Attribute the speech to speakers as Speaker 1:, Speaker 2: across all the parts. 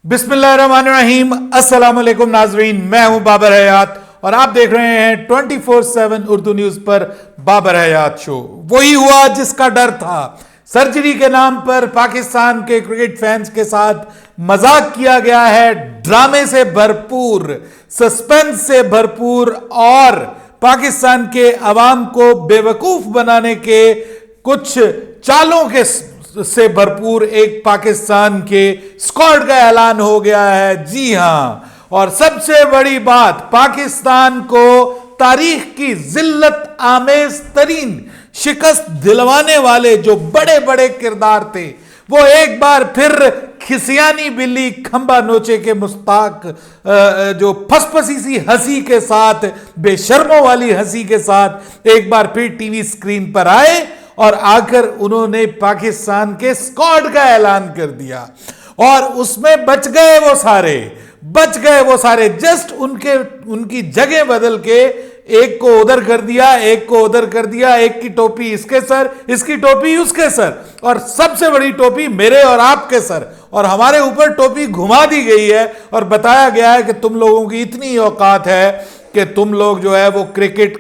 Speaker 1: बिस्मिल्लाहिर्रहमानिर्रहीम। अस्सलाम वालेकुम नाजरीन, मैं हूं बाबर हयात और आप देख रहे हैं 24/7 उर्दू न्यूज पर बाबर हयात शो। वही हुआ जिसका डर था। सर्जरी के नाम पर पाकिस्तान के क्रिकेट फैंस के साथ मजाक किया गया है। ड्रामे से भरपूर, सस्पेंस से भरपूर और पाकिस्तान के अवाम को बेवकूफ बनाने के कुछ चालों के से भरपूर एक पाकिस्तान के स्क्वाड का ऐलान हो गया है। जी हां, और सबसे बड़ी बात, पाकिस्तान को तारीख की जिल्लत आमेज तरीन शिकस्त दिलवाने वाले जो बड़े बड़े किरदार थे, वो एक बार फिर खिसियानी बिल्ली खंबा नोचे के मुस्ताक जो फसफसी सी हंसी के साथ, बेशर्मों वाली हंसी के साथ एक बार फिर टीवी स्क्रीन पर आए और आकर उन्होंने पाकिस्तान के स्क्वाड का ऐलान कर दिया। और उसमें बच गए वो सारे जस्ट उनकी जगह बदल के एक को उधर कर दिया, एक को उधर कर दिया, एक की टोपी इसके सर, इसकी टोपी उसके सर, और सबसे बड़ी टोपी मेरे और आपके सर, और हमारे ऊपर टोपी घुमा दी गई है और बताया गया है कि तुम लोगों की इतनी औकात है कि तुम लोग जो है वो क्रिकेट,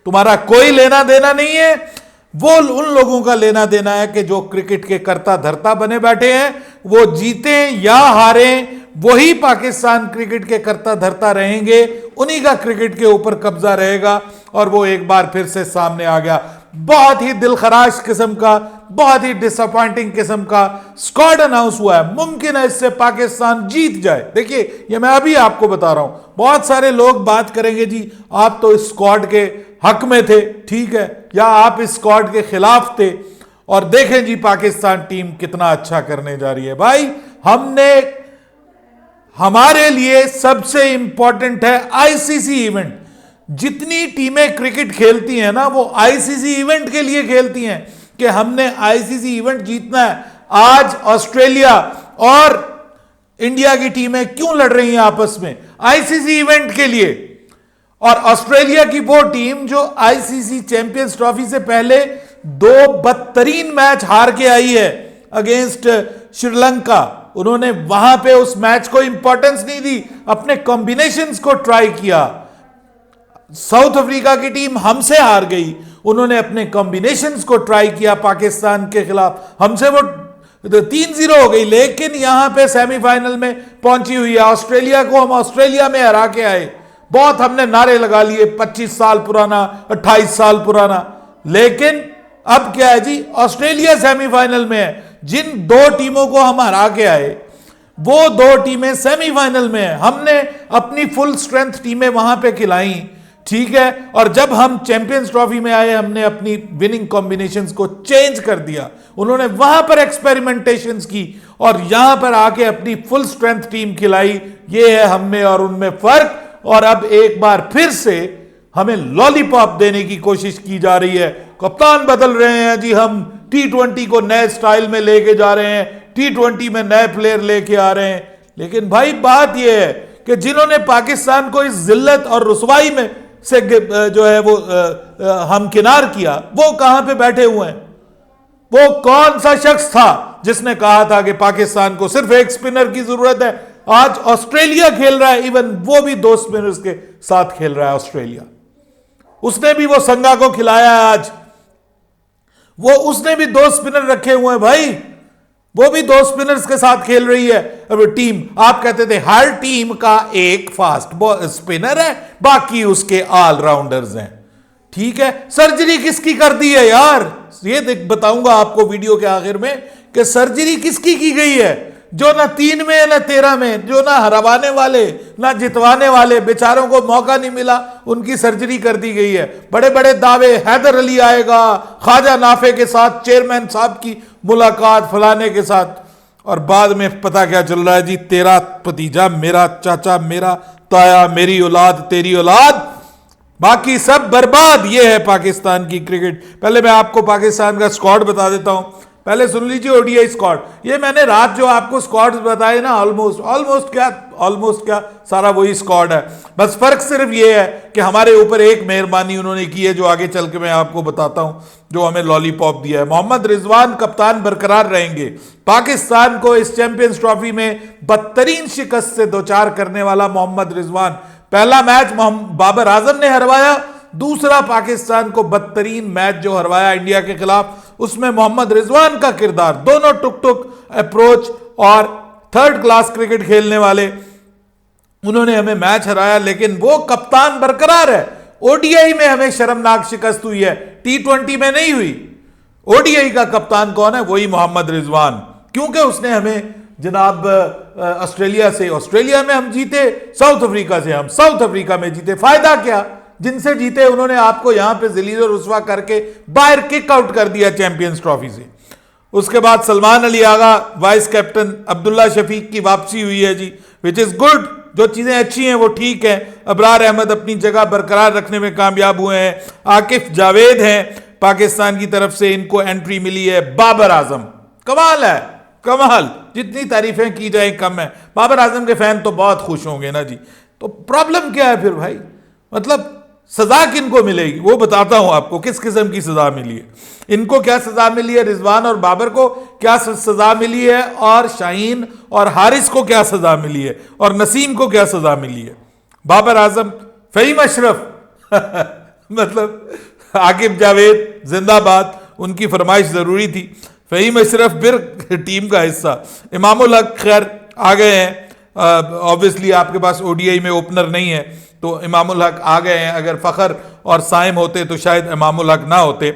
Speaker 1: तुम्हारा कोई लेना देना नहीं है। वो उन लोगों का लेना देना है कि जो क्रिकेट के कर्ता धर्ता बने बैठे हैं, वो जीते या हारे, वही पाकिस्तान क्रिकेट के कर्ता धर्ता रहेंगे, उन्हीं का क्रिकेट के ऊपर कब्जा रहेगा। और वो एक बार फिर से सामने आ गया। बहुत ही दिलखराश किस्म का, बहुत ही डिसअपॉइंटिंग किस्म का स्क्वाड अनाउंस हुआ है। मुमकिन है इससे पाकिस्तान जीत जाए। देखिए, ये मैं अभी आपको बता रहा हूं। बहुत सारे लोग बात करेंगे, जी आप तो इस स्क्वाड के हक में थे, ठीक है, या आप इस स्क्वाड के खिलाफ थे, और देखें जी पाकिस्तान टीम कितना अच्छा करने जा रही है। भाई, हमारे लिए सबसे इंपॉर्टेंट है आईसीसी इवेंट। जितनी टीमें क्रिकेट खेलती हैं ना, वो आईसीसी इवेंट के लिए खेलती हैं कि हमने आईसीसी इवेंट जीतना है। आज ऑस्ट्रेलिया और इंडिया की टीमें क्यों लड़ रही हैं आपस में? आईसीसी इवेंट के लिए। और ऑस्ट्रेलिया की वो टीम जो आईसीसी चैंपियंस ट्रॉफी से पहले 2 बदतरीन मैच हार के आई है अगेंस्ट श्रीलंका, उन्होंने वहां पे उस मैच को इंपॉर्टेंस नहीं दी, अपने कॉम्बिनेशंस को ट्राई किया। साउथ अफ्रीका की टीम हमसे हार गई, उन्होंने अपने कॉम्बिनेशंस को ट्राई किया पाकिस्तान के खिलाफ, हमसे वो 3-0 हो गई, लेकिन यहां पे सेमीफाइनल में पहुंची हुई है। ऑस्ट्रेलिया को हम ऑस्ट्रेलिया में हरा के आए। बहुत हमने नारे लगा लिए, 25 साल पुराना, 28 साल पुराना, लेकिन अब क्या है जी, ऑस्ट्रेलिया सेमीफाइनल में है। जिन 2 टीमों को हम हरा के आए, वो 2 टीमें सेमीफाइनल में है। हमने अपनी फुल स्ट्रेंथ टीमें वहां पे खिलाई, ठीक है, और जब हम चैंपियंस ट्रॉफी में आए, हमने अपनी विनिंग कॉम्बिनेशंस को चेंज कर दिया। उन्होंने वहां पर एक्सपेरिमेंटेशंस की और यहां पर आके अपनी फुल स्ट्रेंथ टीम खिलाई। ये है हम में और उनमें फर्क। और अब एक बार फिर से हमें लॉलीपॉप देने की कोशिश की जा रही है। कप्तान बदल रहे हैं जी, हम T20 को नए स्टाइल में लेके जा रहे हैं, T20 में नए प्लेयर लेके आ रहे हैं। लेकिन भाई, बात यह है कि जिन्होंने पाकिस्तान को इस जिल्लत और रुसवाई में से जो है वो हमकिनार किया, वो कहां पे बैठे हुए हैं? वो कौन सा शख्स था जिसने कहा था कि पाकिस्तान को सिर्फ एक स्पिनर की जरूरत है? आज ऑस्ट्रेलिया खेल रहा है, इवन वो भी 2 स्पिनर्स के साथ खेल रहा है ऑस्ट्रेलिया। उसने भी वो संगा को खिलाया है आज, उसने भी 2 स्पिनर रखे हुए हैं भाई, वो भी 2 स्पिनर्स के साथ खेल रही है। अब टीम, आप कहते थे हर टीम का एक फास्ट स्पिनर है, बाकी उसके ऑलराउंडर्स हैं, ठीक है। सर्जरी किसकी कर दी है यार? ये बताऊंगा आपको वीडियो के आखिर में कि सर्जरी किसकी की गई है। जो ना 3 में ना 13 में, जो ना हरवाने वाले ना जितवाने वाले, बेचारों को मौका नहीं मिला, उनकी सर्जरी कर दी गई है। बड़े बड़े दावे, हैदर अली आएगा, ख्वाजा नाफे के साथ चेयरमैन साहब की मुलाकात फलाने के साथ, और बाद में पता क्या चल रहा है जी, तेरा भतीजा, मेरा चाचा, मेरा ताया, मेरी औलाद, तेरी औलाद, बाकी सब बर्बाद। ये है पाकिस्तान की क्रिकेट। पहले मैं आपको पाकिस्तान का स्क्वाड बता देता हूं। पहले सुन लीजिए ओडीआई स्क्वाड। ये मैंने रात जो आपको स्क्वाड बताए ना, ऑलमोस्ट क्या सारा वही स्क्वाड है। बस फर्क सिर्फ ये है कि हमारे ऊपर एक मेहरबानी उन्होंने की है, जो आगे चल के मैं आपको बताता हूं, जो हमें लॉलीपॉप दिया है। मोहम्मद रिजवान कप्तान बरकरार रहेंगे। पाकिस्तान को इस चैंपियंस ट्रॉफी में बदतरीन शिकस्त से दो चार करने वाला मोहम्मद रिजवान। पहला मैच बाबर आजम ने हरवाया, दूसरा पाकिस्तान को बदतरीन मैच जो हरवाया इंडिया के खिलाफ, उसमें मोहम्मद रिजवान का किरदार, दोनों टुक टुक अप्रोच और थर्ड क्लास क्रिकेट खेलने वाले, उन्होंने हमें मैच हराया। लेकिन वो कप्तान बरकरार है। ओडीआई में हमें शर्मनाक शिकस्त हुई है, टी20 में नहीं हुई। ओडीआई का कप्तान कौन है? वही मोहम्मद रिजवान, क्योंकि उसने हमें जनाब ऑस्ट्रेलिया में हम जीते, साउथ अफ्रीका से हम साउथ अफ्रीका में जीते। फायदा क्या? जिनसे जीते उन्होंने आपको यहां पे जलील और रुस्वा करके बाहर किक आउट कर दिया चैंपियंस ट्रॉफी से। उसके बाद सलमान अली आगा वाइस कैप्टन, अब्दुल्ला शफीक की वापसी हुई है जी, विच इज गुड। जो चीजें अच्छी हैं वो ठीक है। अबरार अहमद अपनी जगह बरकरार रखने में कामयाब हुए हैं। आकिफ जावेद हैं पाकिस्तान की तरफ से, इनको एंट्री मिली है। बाबर आजम, कमाल है, कमाल, जितनी तारीफें की जाए कम है। बाबर आजम के फैन तो बहुत खुश होंगे ना जी। तो प्रॉब्लम क्या है फिर भाई? मतलब सजा किनको मिलेगी वो बताता हूं आपको, किस किस्म की सजा मिली है। इनको क्या सजा मिली है, रिजवान और बाबर को क्या सजा मिली है, और शाहीन और हारिस को क्या सजा मिली है, और नसीम को क्या सजा मिली है। बाबर आजम, फहीम अशरफ मतलब आकिब जावेद जिंदाबाद, उनकी फरमाइश जरूरी थी। फहीम अशरफ फिर टीम का हिस्सा। इमामुल हक खैर आ गए हैं, ऑब्वियसली आपके पास ओडीआई में ओपनर नहीं है तो इमामुल हक आ गए हैं। अगर फखर और साइम होते तो शायद इमामुल हक ना होते।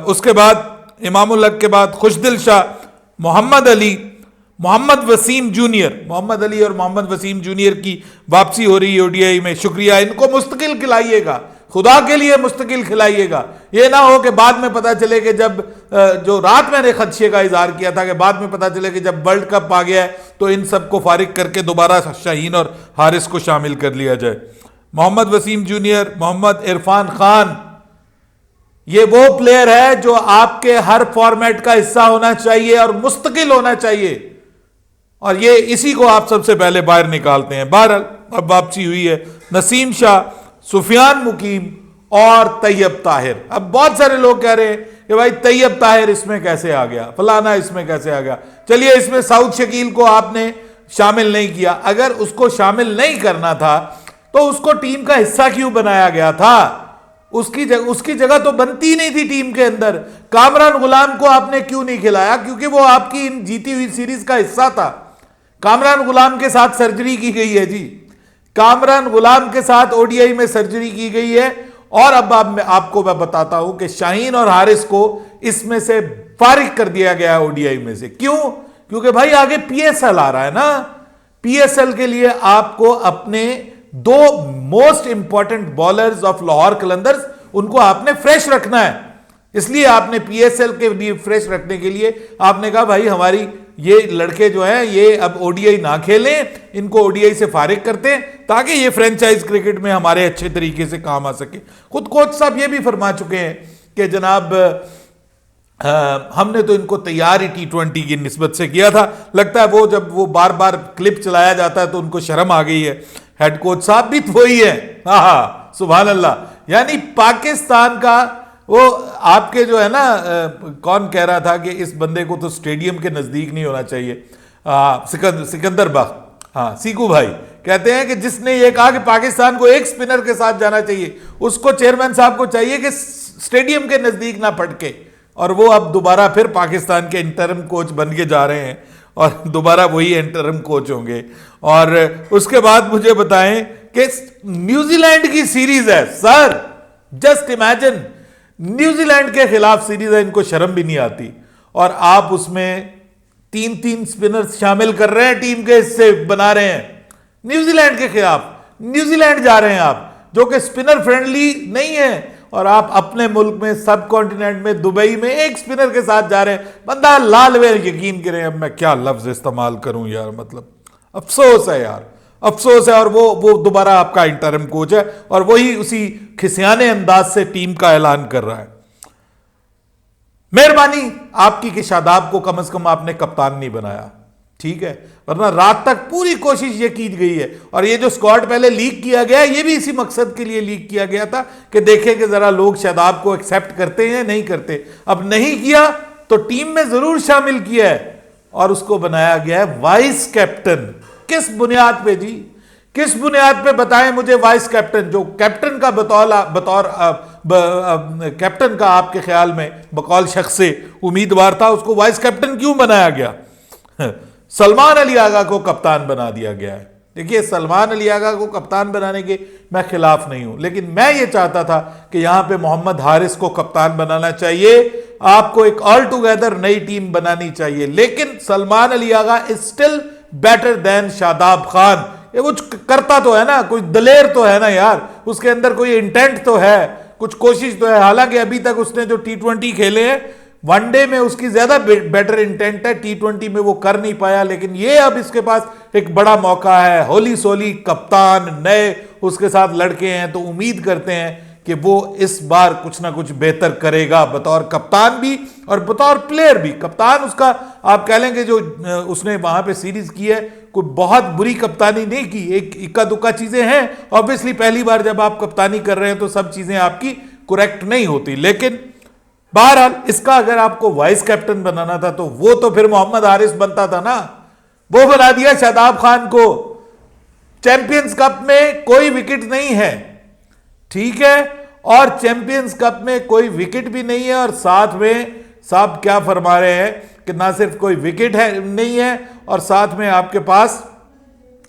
Speaker 1: उसके बाद इमामुल हक के बाद खुशदिल शाह, मोहम्मद अली, मोहम्मद वसीम जूनियर, मोहम्मद अली और मोहम्मद वसीम जूनियर की वापसी हो रही है ओडीआई में। शुक्रिया, इनको मुस्तकिल खिलाइएगा, खुदा के लिए मुस्तकिल खिलाइएगा। ये ना हो कि बाद में पता चले कि जब जो रात मैंने खदशे का इजहार किया था कि बाद में पता चले कि जब वर्ल्ड कप आ गया है तो इन सबको फारिग करके दोबारा शाहीन और हारिस को शामिल कर लिया जाए। मोहम्मद वसीम जूनियर, मोहम्मद इरफान खान, ये वो प्लेयर है जो आपके हर फॉर्मेट का हिस्सा होना चाहिए और मुस्तकिल होना चाहिए, और ये इसी को आप सबसे पहले बाहर निकालते हैं। बहरहाल अब वापसी हुई है। नसीम शाह, सुफियान मुकीम और तैयब ताहिर। अब बहुत सारे लोग कह रहे हैं कि भाई तैयब ताहिर इसमें कैसे आ गया, फलाना इसमें कैसे आ गया। चलिए, इसमें साउथ शकील को आपने शामिल नहीं किया। अगर उसको शामिल नहीं करना था तो उसको टीम का हिस्सा क्यों बनाया गया था? उसकी जगह तो बनती नहीं थी टीम के अंदर। कामरान गुलाम को आपने क्यों नहीं खिलाया? क्योंकि वो आपकी इन जीती हुई सीरीज का हिस्सा था। कामरान गुलाम के साथ सर्जरी की गई है जी, कामरान गुलाम के साथ ओडीआई में सर्जरी की गई है। और अब आपको मैं बताता हूं कि शाहीन और हारिस को इसमें से फारिग कर दिया गया है ओडीआई में से। क्यों? क्योंकि भाई आगे पीएसएल आ रहा है ना। पीएसएल के लिए आपको अपने दो most important bowlers of Lahore Qalandars, उनको आपने फ्रेश रखना है। इसलिए आपने पीएसएल के लिए फ्रेश रखने के लिए आपने कहा भाई हमारी ये लड़के जो हैं ये अब ओडीआई ना खेलें, इनको ओडीआई से फारिग करते हैं ताकि ये फ्रेंचाइज क्रिकेट में हमारे अच्छे तरीके से काम आ सके। खुद कोच साहब ये भी फरमा चुके हैं कि जनाब हमने तो इनको तैयार ही टी20 की निस्बत से किया था। लगता है वो जब वो बार बार क्लिप चलाया जाता है तो उनको शर्म आ गई है। हेड कोच साहब भी वही है, हाँ सुभान अल्लाह। यानी पाकिस्तान का वो आपके जो है ना, कौन कह रहा था कि इस बंदे को तो स्टेडियम के नजदीक नहीं होना चाहिए, सिकंदर बख्त, हाँ सीकू भाई कहते हैं कि जिसने ये कहा कि पाकिस्तान को एक स्पिनर के साथ जाना चाहिए, उसको चेयरमैन साहब को चाहिए कि स्टेडियम के नजदीक ना पटके। और वो अब दोबारा फिर पाकिस्तान के इंटरिम कोच बन के जा रहे हैं और दोबारा वही इंटरिम कोच होंगे। और उसके बाद मुझे बताएं कि न्यूजीलैंड की सीरीज है सर, जस्ट इमेजिन, न्यूजीलैंड के खिलाफ सीरीज है, इनको शर्म भी नहीं आती। और आप उसमें 3-3 स्पिनर्स शामिल कर रहे हैं, टीम के हिस्से बना रहे हैं न्यूजीलैंड के खिलाफ। न्यूजीलैंड जा रहे हैं आप जो कि स्पिनर फ्रेंडली नहीं है, और आप अपने मुल्क में सब कॉन्टिनेंट में दुबई में एक स्पिनर के साथ जा रहे हैं। बंदा लाल वे यकीन करें, अब मैं क्या लफ्ज इस्तेमाल करूं यार, मतलब अफसोस है यार, अफसोस है। और वो दोबारा आपका इंटरिम कोच है और वही उसी खिसियाने अंदाज से टीम का ऐलान कर रहा है। मेहरबानी आपकी कि शादाब को कम से कम आपने कप्तान नहीं बनाया, ठीक है, वरना रात तक पूरी कोशिश ये की गई है। और ये जो स्क्वाड पहले लीक किया गया ये भी इसी मकसद के लिए लीक किया गया था कि देखें कि जरा लोग शादाब को एक्सेप्ट करते हैं नहीं करते। अब नहीं किया तो टीम में जरूर शामिल किया है और उसको बनाया गया है वाइस कैप्टन। किस बुनियाद पे जी, किस बुनियाद पे बताएं मुझे? वाइस कैप्टन, जो कैप्टन का बतौर कैप्टन का आपके ख्याल में बकौल शख्स से उम्मीदवार था, उसको वाइस कैप्टन क्यों बनाया गया? सलमान अली आगा को कप्तान बना दिया गया है। देखिए, सलमान अली आगा को कप्तान बनाने के मैं खिलाफ नहीं हूं, लेकिन मैं ये चाहता था कि यहां पे मोहम्मद हारिस को कप्तान बनाना चाहिए, आपको एक ऑल टुगेदर नई टीम बनानी चाहिए। लेकिन Salman Ali Agha is still better than Shadab Khan. ये कुछ करता तो है ना, कोई दलेर तो है ना यार, उसके अंदर कोई इंटेंट तो है, कुछ कोशिश तो है। हालांकि अभी तक उसने जो T20 खेले हैं, वनडे में उसकी ज्यादा बेटर इंटेंट है, T20 में वो कर नहीं पाया। लेकिन ये अब इसके पास एक बड़ा मौका है, होली सोली कप्तान नए उसके साथ लड़के हैं, तो उम्मीद करते हैं कि वो इस बार कुछ ना कुछ बेहतर करेगा, बतौर कप्तान भी और बतौर प्लेयर भी। कप्तान उसका आप कह लेंगे जो उसने वहां पे सीरीज की है, कोई बहुत बुरी कप्तानी नहीं की, एक इक्का दुक्का चीजें हैं। ऑब्वियसली पहली बार जब आप कप्तानी कर रहे हैं तो सब चीजें आपकी करेक्ट नहीं होती, लेकिन बहरहाल इसका अगर आपको वाइस कैप्टन बनाना था तो वो तो फिर मोहम्मद हारिस बनता था ना, वो बना दिया शादाब खान को। चैंपियंस कप में कोई विकेट नहीं है, ठीक है, और चैंपियंस कप में कोई विकेट भी नहीं है, और साथ में साहब क्या फरमा रहे हैं कि ना सिर्फ कोई विकेट है नहीं है, और साथ में आपके पास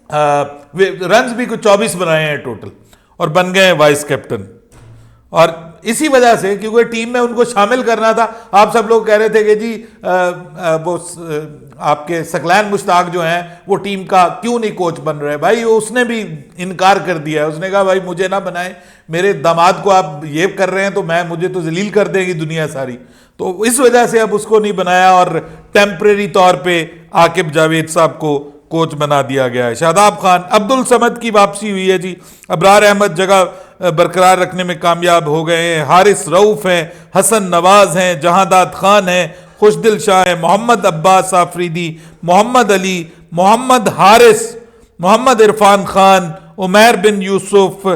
Speaker 1: रन्स भी कुछ 24 बनाए हैं टोटल, और बन गए हैं वाइस कैप्टन। और इसी वजह से, क्योंकि टीम में उनको शामिल करना था, आप सब लोग कह रहे थे कि जी वो आपके सकलैन मुश्ताक जो हैं वो टीम का क्यों नहीं कोच बन रहे। भाई उसने भी इनकार कर दिया है, उसने कहा भाई मुझे ना बनाए, मेरे दामाद को आप ये कर रहे हैं तो मुझे तो जलील कर देगी दुनिया सारी। तो इस वजह से अब उसको नहीं बनाया और टेम्परेरी तौर पे आकिब जावेद साहब को कोच बना दिया गया है। शादाब खान, अब्दुल समद की वापसी हुई है जी, अबरार अहमद जगह बरकरार रखने में कामयाब हो गए हैं, हारिस रऊफ हैं, हसन नवाज हैं, जहांदाद खान हैं, खुशदिल शाह है, मोहम्मद अब्बास आफरीदी, मोहम्मद अली, मोहम्मद हारिस, मोहम्मद इरफान खान, उमैर बिन यूसुफ,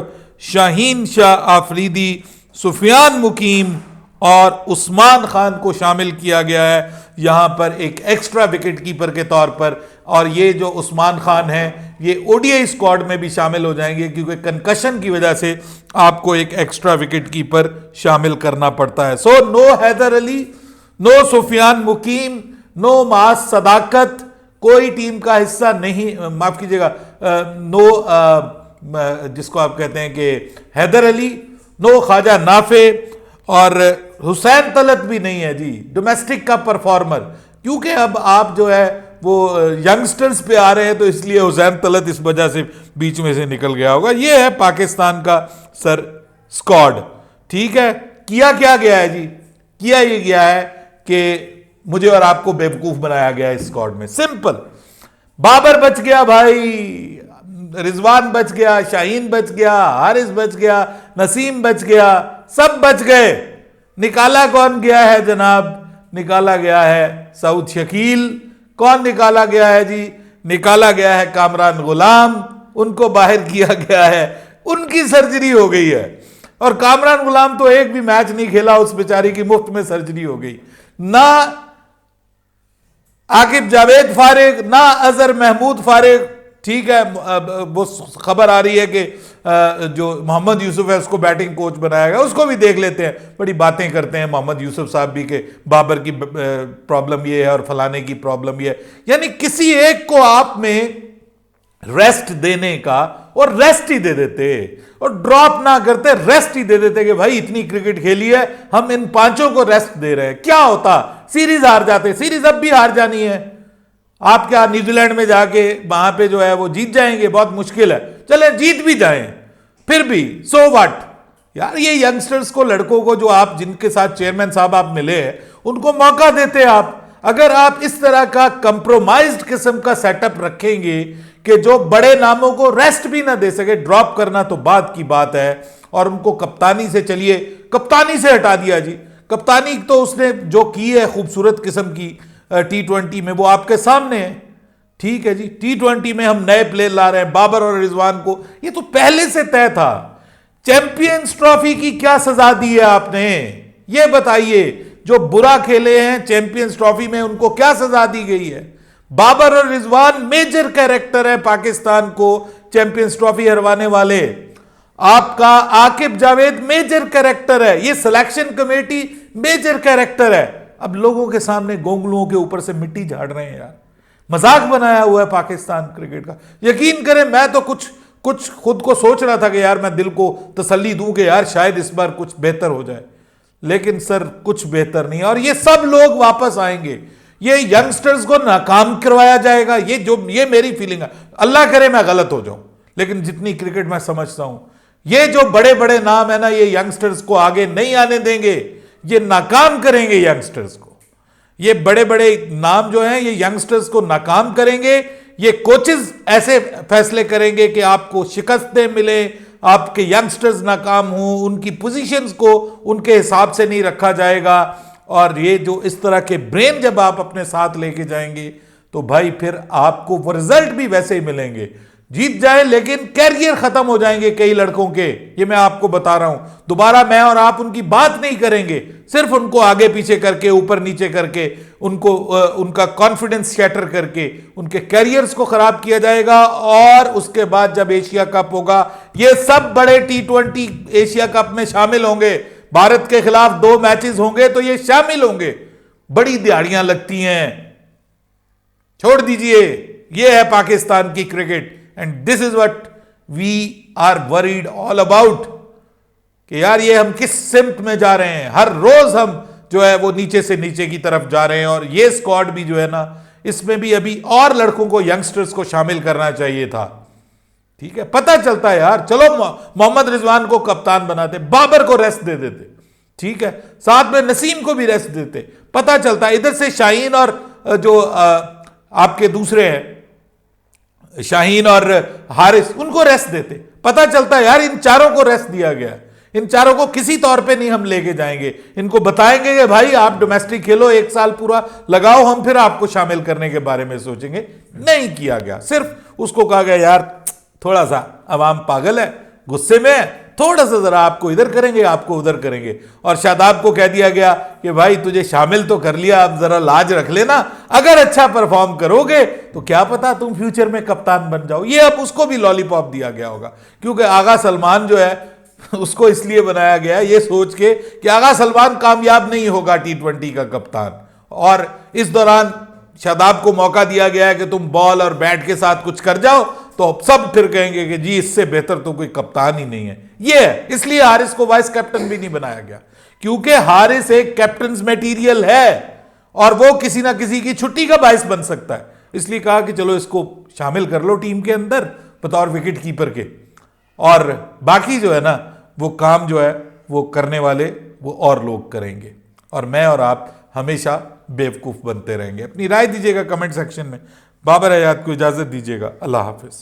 Speaker 1: शाहीन शाह आफरीदी, सुफियान मुकीम और उस्मान खान को शामिल किया गया है यहां पर एक एक्स्ट्रा विकेट कीपर के तौर पर। और ये जो उस्मान खान है ये ओडीआई स्क्वाड में भी शामिल हो जाएंगे, क्योंकि कंकशन की वजह से आपको एक एक्स्ट्रा विकेट कीपर शामिल करना पड़ता है। So no Haider Ali, no Sufiyan Muqeem, no Maaz Sadaqat, कोई टीम का हिस्सा नहीं, माफ कीजिएगा, नो जिसको आप कहते हैं कि हैदर अली, नो ख्वाजा नाफे, और हुसैन तलत भी नहीं है जी, डोमेस्टिक का परफॉर्मर। क्योंकि अब आप जो है वो यंगस्टर्स पे आ रहे हैं, तो इसलिए हुसैन तलत इस वजह से बीच में से निकल गया होगा। ये है पाकिस्तान का सर स्क्वाड, ठीक है। किया क्या गया है जी? किया ये गया है कि मुझे और आपको बेवकूफ बनाया गया है इस स्क्वाड में। सिंपल, बाबर बच गया भाई, रिजवान बच गया, शाहीन बच गया, हारिस बच गया, नसीम बच गया, सब बच गए। निकाला कौन गया है जनाब? निकाला गया है सऊद शकील। कौन निकाला गया है जी? निकाला गया है कामरान गुलाम, उनको बाहर किया गया है, उनकी सर्जरी हो गई है। और कामरान गुलाम तो एक भी मैच नहीं खेला, उस बेचारी की मुफ्त में सर्जरी हो गई। ना आकिब जावेद फारिग, ना अजहर महमूद फारिग, ठीक है। वो खबर आ रही है कि जो मोहम्मद यूसुफ है उसको बैटिंग कोच बनाया गया, उसको भी देख लेते हैं। बड़ी बातें करते हैं मोहम्मद यूसुफ साहब भी कि बाबर की प्रॉब्लम ये है और फलाने की प्रॉब्लम ये है। यानी किसी एक को आप में रेस्ट देने का, और रेस्ट ही दे देते, और ड्रॉप ना करते, रेस्ट ही दे देते कि भाई इतनी क्रिकेट खेली है, हम इन पांचों को रेस्ट दे रहे हैं। क्या होता? सीरीज हार जाते। सीरीज अब भी हार जानी है। आप क्या न्यूजीलैंड में जाके वहां पे जो है वो जीत जाएंगे? बहुत मुश्किल है। चले जीत भी जाएं फिर भी सो व्हाट यार। ये यंगस्टर्स को, लड़कों को, जो आप जिनके साथ चेयरमैन साहब आप मिले हैं, उनको मौका देते आप। अगर आप इस तरह का कंप्रोमाइज्ड किस्म का सेटअप रखेंगे कि जो बड़े नामों को रेस्ट भी ना दे सके, ड्रॉप करना तो बात की बात है, और उनको कप्तानी से, चलिए कप्तानी से हटा दिया जी। कप्तानी तो उसने जो की है खूबसूरत किस्म की T20 में, वो आपके सामने है। ठीक है जी, T20 में हम नए प्लेयर ला रहे हैं, बाबर और रिजवान को, ये तो पहले से तय था। चैंपियंस ट्रॉफी की क्या सजा दी है आपने, ये बताइए। जो बुरा खेले हैं चैंपियंस ट्रॉफी में, उनको क्या सजा दी गई है। बाबर और रिजवान मेजर कैरेक्टर है पाकिस्तान को चैंपियंस ट्रॉफी हरवाने वाले। आपका आकिब जावेद मेजर कैरेक्टर है, ये सिलेक्शन कमेटी मेजर कैरेक्टर है। अब लोगों के सामने गोंगलुओं के ऊपर से मिट्टी झाड़ रहे हैं यार। मजाक बनाया हुआ है पाकिस्तान क्रिकेट का। यकीन करें, मैं तो कुछ खुद को सोच रहा था कि यार मैं दिल को तसल्ली दूं कि यार शायद इस बार कुछ बेहतर हो जाए, लेकिन सर कुछ बेहतर नहीं है। और ये सब लोग वापस आएंगे, ये यंगस्टर्स को नाकाम करवाया जाएगा, ये मेरी फीलिंग है। अल्लाह करे मैं गलत हो जाऊं, लेकिन जितनी क्रिकेट मैं समझता हूं, ये जो बड़े बड़े नाम है ना, ये यंगस्टर्स को आगे नहीं आने देंगे, ये नाकाम करेंगे यंगस्टर्स को। ये बड़े बड़े नाम जो हैं, ये यंगस्टर्स को नाकाम करेंगे। ये कोचेस ऐसे फैसले करेंगे कि आपको शिकस्तें मिले, आपके यंगस्टर्स नाकाम हों, उनकी पोजीशंस को उनके हिसाब से नहीं रखा जाएगा। और ये जो इस तरह के ब्रेन जब आप अपने साथ लेके जाएंगे, तो भाई फिर आपको वो रिजल्ट भी वैसे ही मिलेंगे। जीत जाए लेकिन कैरियर खत्म हो जाएंगे कई लड़कों के, ये मैं आपको बता रहा हूं। दोबारा मैं और आप उनकी बात नहीं करेंगे, सिर्फ उनको आगे पीछे करके, ऊपर नीचे करके, उनको उनका कॉन्फिडेंस शैटर करके उनके कैरियर्स को खराब किया जाएगा। और उसके बाद जब एशिया कप होगा, ये सब बड़े T20 एशिया कप में शामिल होंगे। भारत के खिलाफ 2 मैचेस होंगे तो ये शामिल होंगे। बड़ी दिहाड़ियां लगती हैं, छोड़ दीजिए। ये है पाकिस्तान की cricket, and this is what we are worried all about कि यार ये हम किस सिम्त में जा रहे हैं। हर रोज हम जो है वो नीचे से नीचे की तरफ जा रहे हैं। और ये स्क्वाड भी जो है ना, इसमें भी अभी और लड़कों को, यंगस्टर्स को शामिल करना चाहिए था। ठीक है, पता चलता है यार, चलो मोहम्मद रिजवान को कप्तान बनाते, बाबर को रेस्ट दे देते, ठीक है, साथ में नसीम को भी रेस्ट देते, पता चलता है। इधर से शाहीन और जो आपके दूसरे हैं, शाहीन और हारिस, उनको रेस्ट देते, पता चलता है यार इन चारों को रेस्ट दिया गया। इन चारों को किसी तौर पे नहीं हम लेके जाएंगे, इनको बताएंगे कि भाई आप डोमेस्टिक खेलो, 1 साल पूरा लगाओ, हम फिर आपको शामिल करने के बारे में सोचेंगे। नहीं किया गया, सिर्फ उसको कहा गया यार थोड़ा सा अवाम पागल है, गुस्से में है, थोड़ा सा जरा आपको इधर करेंगे, आपको उधर करेंगे। और शादाब को कह दिया गया कि भाई तुझे शामिल तो कर लिया, अब जरा लाज रख लेना, अगर अच्छा परफॉर्म करोगे तो क्या पता तुम फ्यूचर में कप्तान बन जाओ। ये अब उसको भी लॉलीपॉप दिया गया होगा, क्योंकि आगा सलमान जो है उसको इसलिए बनाया गया ये सोच के कि आगा सलमान कामयाब नहीं होगा T20 का कप्तान। और इस दौरान शादाब को मौका दिया गया है कि तुम बॉल और बैट के साथ कुछ कर जाओ, तो सब फिर कहेंगे कि जी इससे बेहतर तो कोई कप्तान ही नहीं है। ये है, इसलिए हारिस को वाइस कैप्टन भी नहीं बनाया गया, क्योंकि हारिस एक कैप्टन मटेरियल है और वो किसी ना किसी की छुट्टी का बायस बन सकता है। इसलिए कहा कि चलो इसको शामिल कर लो टीम के अंदर बतौर विकेट कीपर के, और बाकी जो है ना वो काम जो है वो करने वाले वो और लोग करेंगे, और मैं और आप हमेशा बेवकूफ़ बनते रहेंगे। अपनी राय दीजिएगा कमेंट सेक्शन में। बाबर हयात को इजाज़त दीजिएगा। अल्लाह हाफिज़।